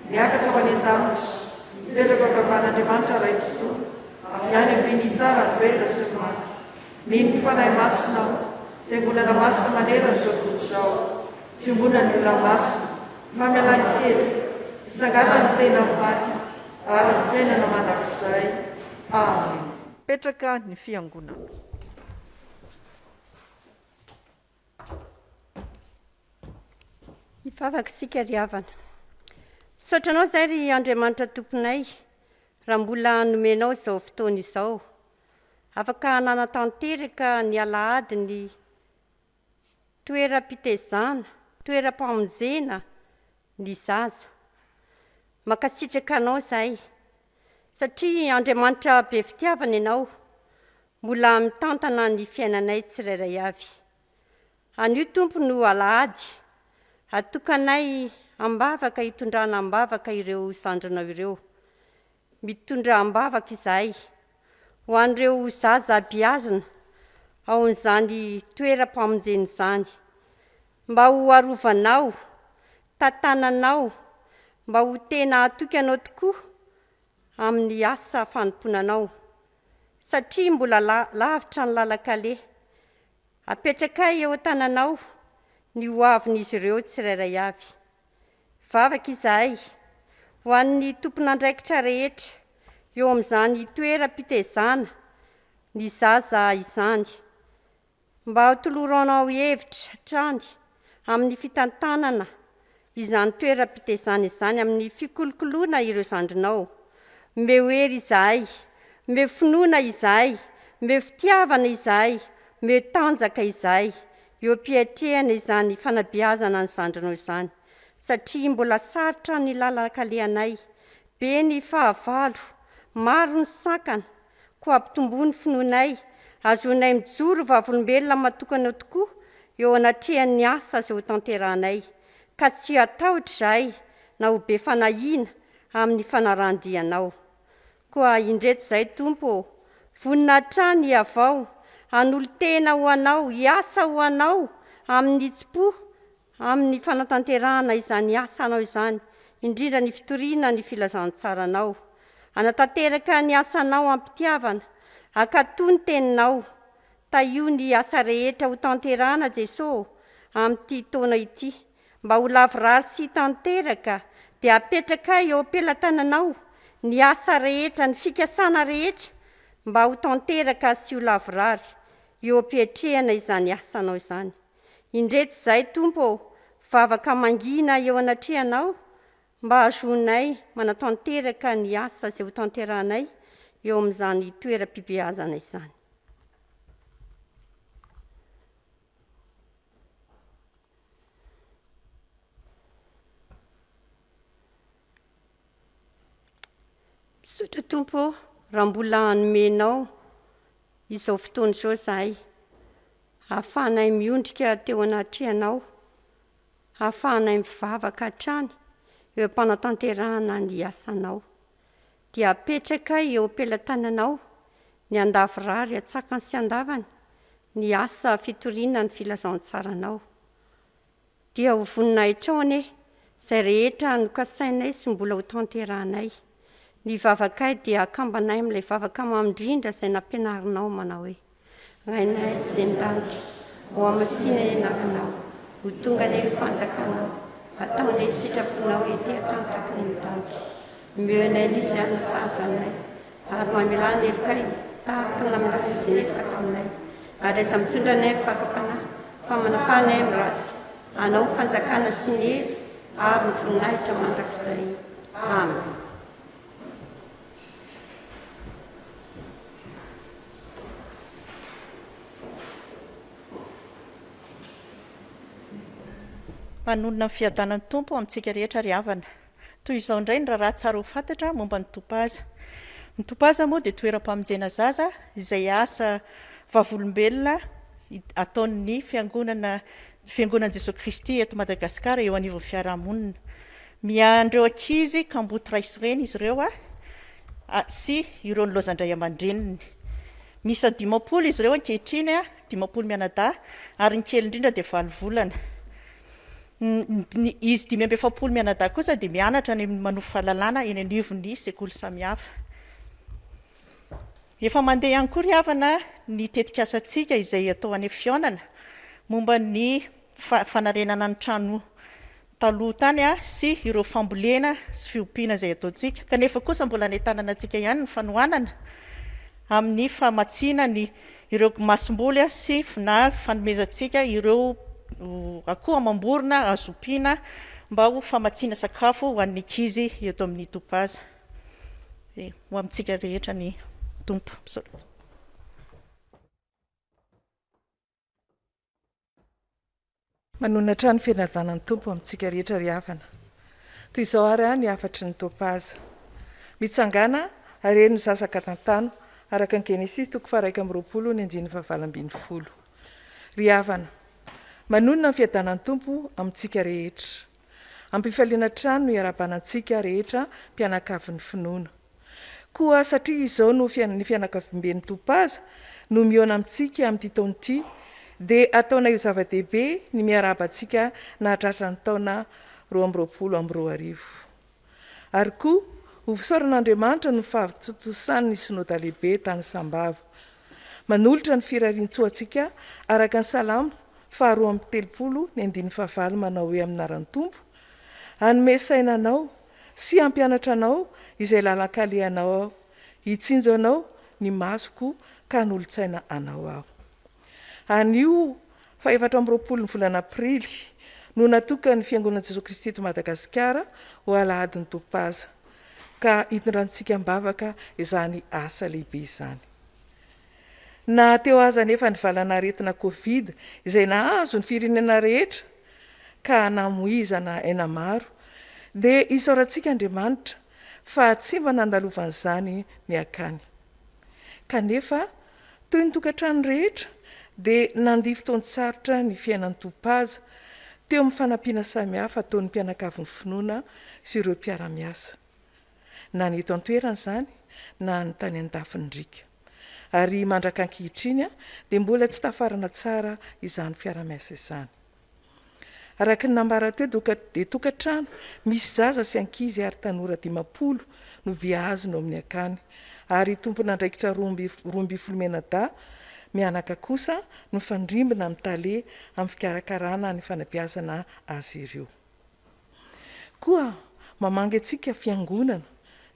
niakatra ho any an-danitra mipetraka ankavan'Andriamanitra ray tsy tompo avy any amin'ny finy tsara ny velona sy ny maty. Mino fanahy masina fiangonana masina manerana izao tontolo izao fiangonan'ny olona masina famialany kely fitsangana ny tena amin'ny maty ary ny fiainana mandrakizay. Amen. Petraka ny fiangonana. Hivavaka isika ry havana. Saotranao izay ry Andriamanitra tomponay, raha mbola nomenao izao fotoana izao, afaka nanatanteraka ny alahady ny toeram-pitezana, toeram-pamonjena ny zaza. Makasitraka anao izay, satria Andriamanitra be fitiavana ianao, mbola mitantana ny fiainanay tsirairay avy. Anio Tompo no alahady, atokanay ambavaka hitondrana ambavaka ireo zandrinao ireo. Mitondra ambavaka izahay ho an'ireo zaza beazina ao amin'izany toeram-pamonjena izany, mba ho arovanao, tantananao, mba ho tena atoky anao tokoa amin'ny asa fanomponanao, satria mbola lavitra ny lalakale. Apetrakay eo tananao ny hoavin'izy ireo tsirairay avy. Vavaka izahay ho an'ny tompon'andraikitra rehetra eo amin'izany toeram-pitezana ny zaza izany, mba hotoloranao hevitra trany amin'ny fitantanana izany toeram-pitezana izany, amin'ny fikolokoloana ireo zandrinao. Mbe hery izahay, mbe finoana izahay, mbe fitiavana izahay, mbe tanjaka izahay eo ampiatrehana izany fanabeazana ny zandrinao izany, satria mbola sarotra ny lalakaleanay, be ny fahavalo, maro ny sakana, koa ampitombo ny finoanay, azonay mijoro vavolombelona matokana tokoa eo anatrehan'ny asa izay ho tanterahanay, ka tsy atahotra izahay na ho be fanahina amin'ny fanarandianao. Koa indreto izay Tompo, vonina hatrany avao, hanolo tena ho anao, hiasa ho anao amin'ny tsipo, amin'ny fanatanterahana izany asanao izany, indrindra ny fitoriana ny filazantsaranao. Anatanteraka ny asanao ampitiavana, akatoy ny teninao, taio ny asa rehetra ho tanterahana Jesosy amin'ity taona ity, mba ho lavorary sy tanteraka, dia apetraka eo am-pelantananao ny asa rehetra, ny fikasana rehetra, mba ho tanteraka sy ho lavorary eo ampiatrehana izany asanao izany. Indreto izay Tompo, vavaka mangina eo anatrehanao, mba azonay manatanteraka ny asa izay ho tanterahanay eo amin'izany toeram-pibeazana izany. Misaotra Tompo, raha mbola nomenao izao fotoana izao izahay, ahafahanay miondrika teo anatrehanao, ahafahanay mivavaka hatrany eo am-panatanterahana ny asanao, dia apetraka eo am-pelantananao ny andavorary atsakany sy andavany, ny asa fitoriana ny filazantsaranao. Dia ho voninay trony izay rehetra nokasainay sy mbola ho tanterahanay. Ny vavakay dia akambanay amin'ilay vavaka mamindrindra izay nampianarinao manao hoe: Rainay izay ndanitra, ho amasina ianaranao, ho tonga ilay fanjakanao, ataonay sitraponao ety atantaky ny danitra. Meonay nisy any sazanay, ary mamelana elokay tahaka lamilay izay nefoka taminay. Ary aiza mitondra anay fakapanahy, fa manafanay amin'ny rasy, anao fanjakana sy ny hery, ary ny voninahitra mandrakizay. Amen. manonona ny fiadanany tompo amintsika rehetra ry havana. Toy izao indray ny raha tsara ho fantatra momba ny ToPaZa. Ny ToPaZa moa dia toeram-pamonjena zaza izay asa vavolombelona ataon'ny fiangonan'i Jesosy Kristy eto Madagasikara eo anivon'ny fiarahamonina. Miandreo ankizy kamboty raisy ireny izy ireo sy ireo ny lozandray aman-dreniny. Misy 10 izy ireo ankehitriny 10 mianadahy ary ny kely indrindra dia 9 volana. Izy 5 mianadahy kosa dia mianatra ny manofa fahalalana eny anivon'ny sekoly samihafa. Efa mandeha ihany koa ry havana ny tetikasantsika izay atao any Fjkm momba ny fanarenana ny trano taloha tany sy ireo fambolena sy fiompiana izay ataontsika. Kanefa kosa mbola ny tanànantsika ihany ny fanohanana amin'ny famatsiana ny ireo masom-boly sy na fanomezantsika ireo akoho amam-borona azompiana mba ho famatsiana sakafo ho an'ny ankizy eto amin'ny ToPaZa. Ho amintsika rehetra ny Tompo. Manonona trano fianarana ny tompo amintsika rehetra ry havana. Toy izao ary ny afatry ny ToPaZa. Mitsangana areny zasaka tantano araka ny Genesis 1:20-20. Ry havana, manonona ny fiadanany tompo amintsika rehetra. Ampifaliana trano no iarabanantsika rehetra mpianakavin'ny finoana. Koa satria izao no ny fianakavimben'ny ToPaZa no miona amintsika amin'ity taon'ity, dia ataona io zava-dehibe ny miarabantsika nahatratra ny taona 2022. Ary koa ho fisaoran'Andriamanitra no fahavitotosany ny synodà lehibe tany Sambava. Manolotra ny firarian-tsoantsika araka ny Salamo 2:30 manao hoe aminaran'ny tompo, hanome saina anao sy hampianatra anao izay lalan-kalehanao aho, hitsinjo anao ny masoko ka nolontsaina anao aho. Anio 24 ny volana Aprily no natokany ny fiangonan'i Jesosy Kristy eto Madagasikara ho alahadin'ny ToPaZa, ka itondrantsika ambavaka izany asa lehibe izany. Na teo aza nefa ny valana aretina Covid izay nahazo ny firenena rehetra ka namoizana aina maro, dia isaorantsika Andriamanitra fa tsy mba nandalovan'izany ny akany. Kanefa toy ny tokantrano rehetra dia nandihy fotoan-tsarotra ny fiainan'ny ToPaZa teo amin'ny fanampiana samihafa ataon'ny mpianakavin'ny finoana sy ireo mpiara-miasa. Na ny eto an-toerana izany na ny tany an-dafindrika. Ary mandraka ankehitriny dia mbola tsy tafarana tsara izany fiara-miasa izany. Araka ny nambara teo dia tokantrano misy zaza sy ankizy ary tanora 10 no biazy no amin'ny akany, ary tompona andraikitra 12 mianadahy mianaka kosa no fandrimbina amin'ny tale amin'ny fikarakarana ny fanabeazana azy ireo. Koa mamanga antsika fiangonana,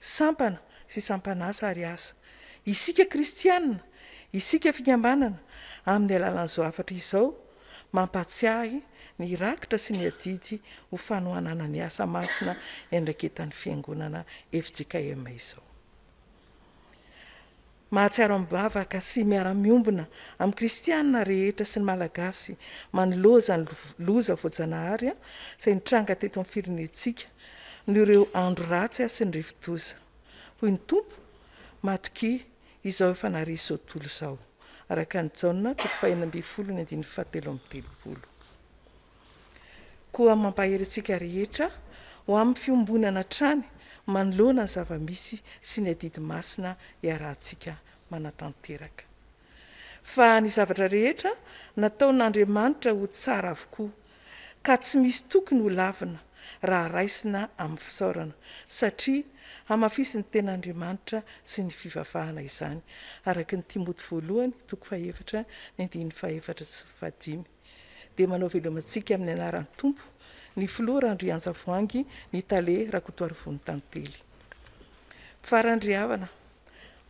sampana sy sampanasa ary asa. Isika kristianina, isika fikambanana amin'ny alalan'izao afatra izao mampatsiahy ny rakitra sy ny adidy ho fanohanana ny asa masina endraketan'ny fiangonana FtvFjkm izao. Mahatsiaro ambavaka sy miara-miombona amin'ny kristianina rehetra sy ny malagasy manoloza ny loza voajanahary izay nitranga teto amin'ny firenentsika ny ireo andro ratsy sy ny rivo-doza. Hoy ny Tompo, matoki izao efa naharesy izao tontolo izao, araka ny Jaona 5:17. Koa mampahery antsika rehetra ho amin'ny fiombonana trany manoloana ny zava-misy sy ny adidy masina iarahantsika manatanteraka. Fa ny zavatra rehetra nataon'Andriamanitra ho tsara avokoa, ka tsy misy tokony ho lavina raha raisina amin'ny fisaorana, satria hamafisy ny ten'Andriamanitra sy ny fivavahana izany, araka ny Timoty 1:2-5. Dia manao velomantsika amin'ny anaran'ny Tompo ny filora Andry Anjavoangy ny tale Rakotoary Vonitantely. Farandry havana,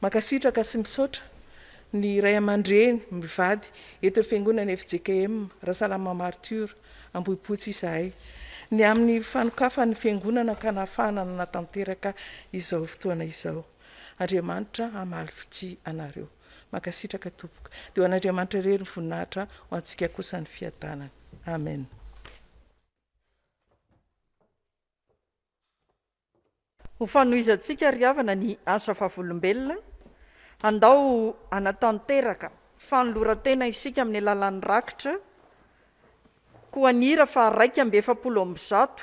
makasitraka sy misaotra ny ray aman-dreny mivady eto fiangonana FJKM Rasalama Martyr Ambohipotsy izahay ny amin'ny fanokafan'ny fiangonana ka nahafahana natanteraka izao fotoana izao. Andriamanitra hamaly fity anareo. Makasitraka tompoko. Dia ho an'Andriamanitra irery ny voninahitra ho antsika kosa ny fiadanana. Amen. ho fanoizantsika ry havana ny asa fahavolombelona, andao anatanteraka fanolorantena isika amin'ny alalan'ny rakitra, koa ny ira fa 270,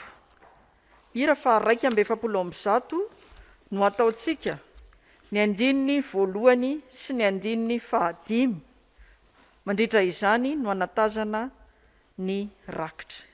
ira fa 270 no ataontsika ny andininy voalohany sy ny andininy fahadimy. Mandritra izany no anatazana ny rakitra.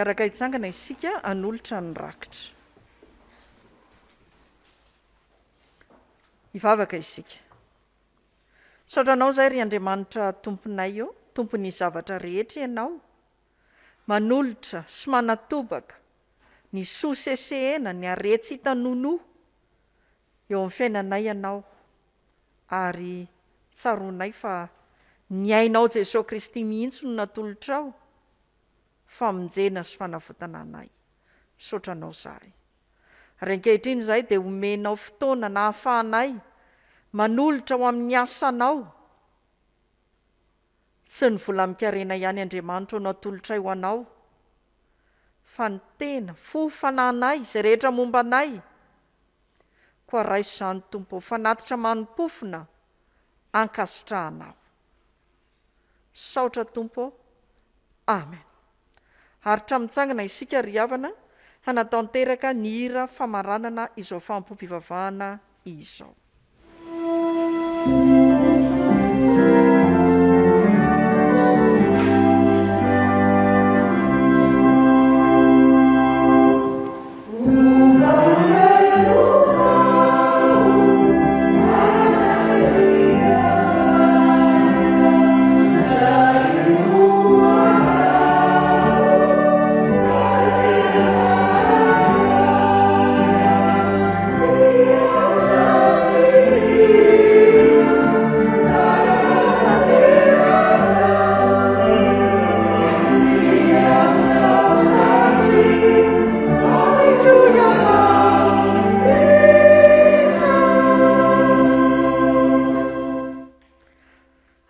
Araka hitsangana isika anolotra ny rakitra. Ivavaka isika. Saotranao izay ry Andriamanitra tomponay eo, tompon'ny zavatra rehetra ianao, manolotra sy manatobaka ny soa sesehana, ny aretsy hitanono eo amin'ny fiainanay ianao, ary tsaronay fa ny ainao Jesosy Kristy mihitsy no natolotra ao, famonjena sy fanavotana anay. Saotranao zahay. Ary ankehitriny izay dia omenao fotoana na hahafahanay manolotra ho amin'ny asanao, tsy ny vola mikarena ihany Andriamanitra no atolotra ho anao, fa ny tena fofananay izay rehetra momba anay, koa raiso izany Tompo, fanatitra manompofona ankasitrahanao. Saotra Tompo. Amen. Haritra mitsangana isika ry havana, hanatanteraka ny hira famaranana izao fampiompivavahana izao.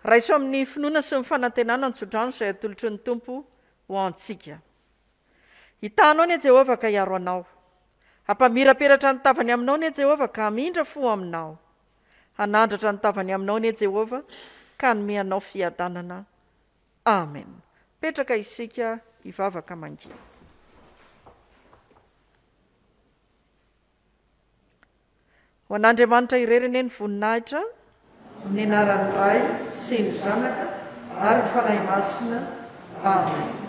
Raiso amin'ny finoana sy ny fanantenana ny tsodrano izay atolotry ny Tompo ho antsika. Hitanao ny Jehovah ka hiaro anao. Hampamiraperatra ny tavany aminao ny Jehovah ka hamindra fo aminao. Hanandratra ny tavany aminao ny Jehovah ka hanome anao fiadanana. Amen. Petraka isika hivavaka mangina. Ho an'Andriamanitra irereny ny voninahitra, ny anaran'ny Ray sy ny Zanaka ary ny fanahy masina. Amen.